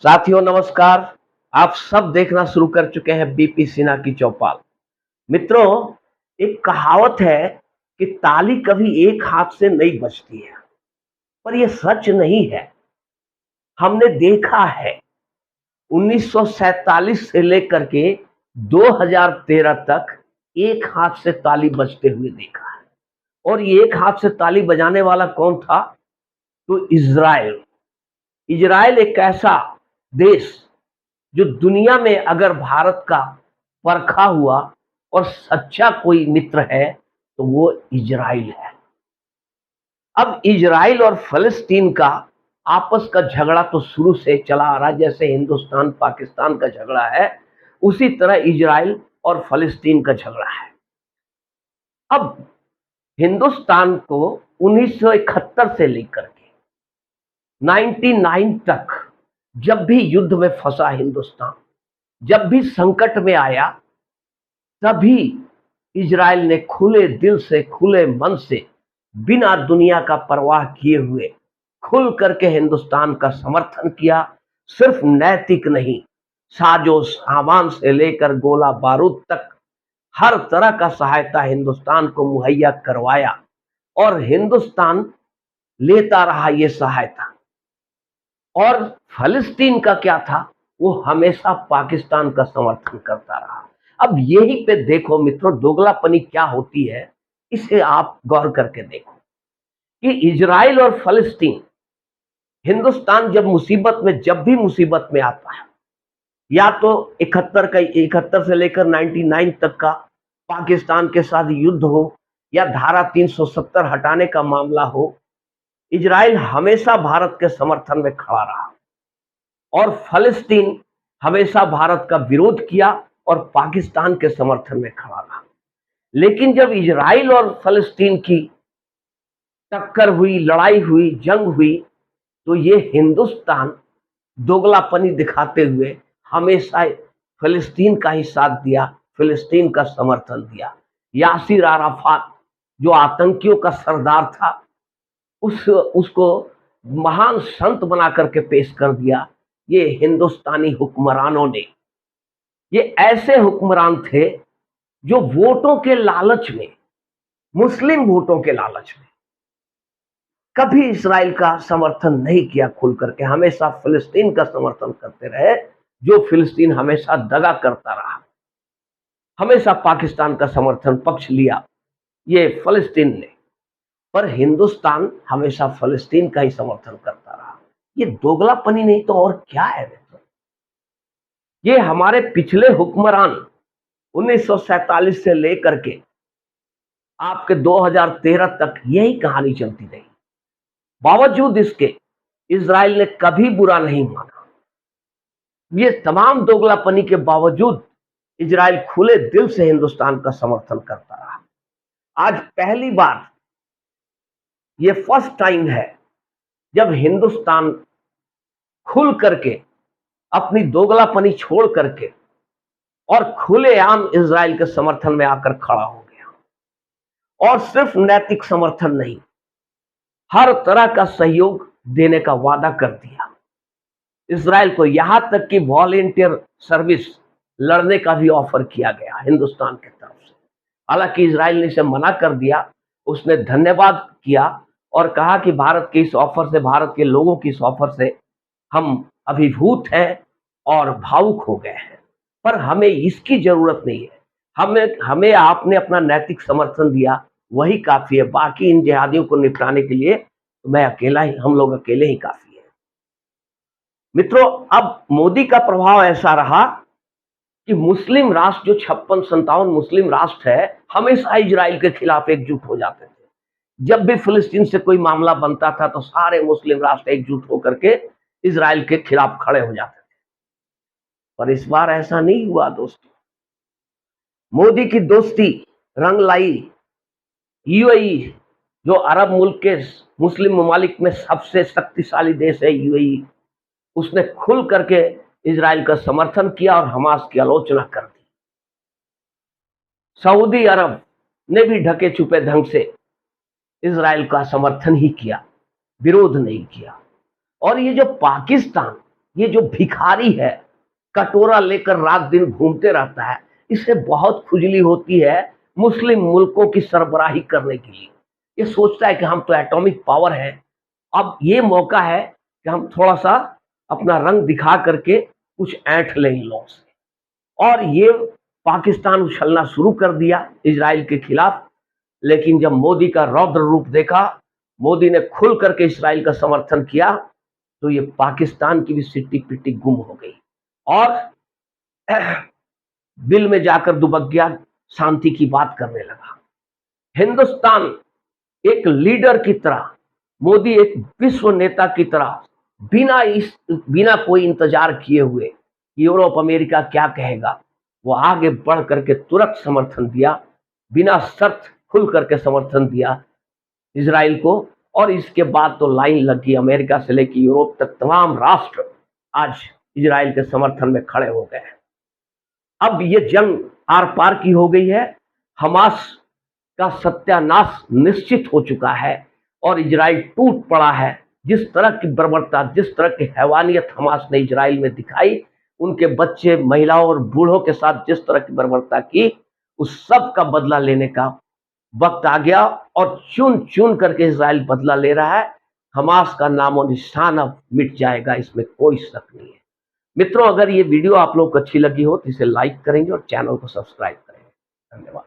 साथियों नमस्कार। आप सब देखना शुरू कर चुके हैं बीपी सिन्हा की चौपाल। मित्रों, एक कहावत है कि ताली कभी एक हाथ से नहीं बजती है, पर यह सच नहीं है। हमने देखा है 1947 से लेकर के 2013 तक एक हाथ से ताली बजते हुए देखा है। और ये एक हाथ से ताली बजाने वाला कौन था? तो इज़राइल। इज़राइल एक ऐसा देश जो दुनिया में अगर भारत का परखा हुआ और सच्चा कोई मित्र है तो वो इजराइल है। अब इजराइल और फलस्तीन का आपस का झगड़ा तो शुरू से चला आ रहा है, जैसे हिंदुस्तान पाकिस्तान का झगड़ा है उसी तरह इजराइल और फलस्तीन का झगड़ा है। अब हिंदुस्तान को 1971 से लेकर के 99 तक जब भी युद्ध में फंसा हिंदुस्तान, जब भी संकट में आया, तभी इजराइल ने खुले दिल से खुले मन से बिना दुनिया का परवाह किए हुए खुल करके हिंदुस्तान का समर्थन किया। सिर्फ नैतिक नहीं, साजो सामान से लेकर गोला बारूद तक हर तरह का सहायता हिंदुस्तान को मुहैया करवाया और हिंदुस्तान लेता रहा ये सहायता। और फलस्तीन का क्या था? वो हमेशा पाकिस्तान का समर्थन करता रहा। अब यही पे देखो मित्रों, दोगलापनी क्या होती है, इसे आप गौर करके देखो कि इजराइल और फलस्तीन, हिंदुस्तान जब भी मुसीबत में आता है, या तो 71 से लेकर 99 तक का पाकिस्तान के साथ युद्ध हो या धारा 370 हटाने का मामला हो, इजराइल हमेशा भारत के समर्थन में खड़ा रहा और फलस्तीन हमेशा भारत का विरोध किया और पाकिस्तान के समर्थन में खड़ा रहा। लेकिन जब इजराइल और फलस्तीन की टक्कर हुई, लड़ाई हुई, जंग हुई, तो ये हिंदुस्तान दोगलापनी दिखाते हुए हमेशा फलस्तीन का ही साथ दिया, फलस्तीन का समर्थन दिया। यासिर अराफात जो आतंकियों का सरदार था, उसको महान संत बना करके पेश कर दिया ये हिंदुस्तानी हुक्मरानों ने। ये ऐसे हुक्मरान थे जो वोटों के लालच में, मुस्लिम वोटों के लालच में कभी इसराइल का समर्थन नहीं किया खुल करके, हमेशा फिलिस्तीन का समर्थन करते रहे। जो फिलिस्तीन हमेशा दगा करता रहा, हमेशा पाकिस्तान का समर्थन पक्ष लिया ये फिलिस्तीन ने, पर हिंदुस्तान हमेशा फिलिस्तीन का ही समर्थन करता रहा। ये दोगलापनी नहीं तो और क्या है मित्रों? ये हमारे पिछले हुक्मरान 1947 से लेकर के आपके 2013 तक यही कहानी चलती रही। बावजूद इसके इजराइल ने कभी बुरा नहीं माना। ये तमाम दोगलापनी के बावजूद इजराइल खुले दिल से हिंदुस्तान का समर्थन करता रहा। आज पहली बार, ये फर्स्ट टाइम है जब हिंदुस्तान खुल करके अपनी दोगलापनी छोड़ करके और खुलेआम इजराइल के समर्थन में आकर खड़ा हो गया। और सिर्फ नैतिक समर्थन नहीं, हर तरह का सहयोग देने का वादा कर दिया इजराइल को। यहां तक कि वॉलेंटियर सर्विस लड़ने का भी ऑफर किया गया हिंदुस्तान की तरफ से। हालांकि इजराइल ने इसे मना कर दिया, उसने धन्यवाद किया और कहा कि भारत के इस ऑफर से, भारत के लोगों की इस ऑफर से हम अभिभूत हैं और भावुक हो गए हैं, पर हमें इसकी जरूरत नहीं है। हमें हमें आपने अपना नैतिक समर्थन दिया, वही काफी है। बाकी इन जिहादियों को निपटाने के लिए मैं अकेला ही, हम लोग अकेले ही काफी है। मित्रों, अब मोदी का प्रभाव ऐसा रहा कि मुस्लिम राष्ट्र, जो 56-57 मुस्लिम राष्ट्र है, हमेशा इजराइल के खिलाफ एकजुट हो जाते थे। जब भी फिलिस्तीन से कोई मामला बनता था तो सारे मुस्लिम राष्ट्र एकजुट होकर के इजराइल के खिलाफ खड़े हो जाते थे। पर इस बार ऐसा नहीं हुआ दोस्तों। मोदी की दोस्ती रंग लाई। यूएई, जो अरब मुल्क के मुस्लिम ममालिक में सबसे शक्तिशाली देश है यूएई, उसने खुल करके इजराइल का समर्थन किया और हमास की आलोचना कर दी। सऊदी अरब ने भी ढके छुपे ढंग से इजराइल का समर्थन ही किया, विरोध नहीं किया। और ये जो पाकिस्तान, ये जो भिखारी है, कटोरा लेकर रात दिन घूमते रहता है, इसे बहुत खुजली होती है मुस्लिम मुल्कों की सरबराही करने के लिए। ये सोचता है कि हम तो एटॉमिक पावर है, अब ये मौका है कि हम थोड़ा सा अपना रंग दिखा करके कुछ ऐंठ लें इन लोगों से। और ये पाकिस्तान उछलना शुरू कर दिया इजराइल के खिलाफ। लेकिन जब मोदी का रौद्र रूप देखा, मोदी ने खुल करके इजराइल का समर्थन किया, तो ये पाकिस्तान की भी सिट्टी पिट्टी गुम हो गई और दिल में जाकर दुबक गया, शांति की बात करने लगा। हिंदुस्तान एक लीडर की तरह, मोदी एक विश्व नेता की तरह, बिना कोई इंतजार किए हुए यूरोप अमेरिका क्या कहेगा, वो आगे बढ़ करके तुरंत समर्थन दिया, बिना शर्त खुल करके समर्थन दिया इजराइल को। और इसके बाद तो लाइन लगी, अमेरिका से लेकर यूरोप तक तमाम राष्ट्र आज इजराइल के समर्थन में खड़े हो गए। अब ये जंग आर पार की हो गई है, हमास का सत्यानाश निश्चित हो चुका है और इजराइल टूट पड़ा है। जिस तरह की बर्बरता, जिस तरह की हैवानियत हमास ने इजराइल में दिखाई, उनके बच्चे, महिलाओं और बूढ़ों के साथ जिस तरह की बर्बरता की, उस सब का बदला लेने का वक्त आ गया और चुन चुन करके इजराइल बदला ले रहा है। हमास का नामो निशान अब मिट जाएगा, इसमें कोई शक नहीं है। मित्रों, अगर ये वीडियो आप लोग को अच्छी लगी हो तो इसे लाइक करेंगे और चैनल को सब्सक्राइब करेंगे। धन्यवाद।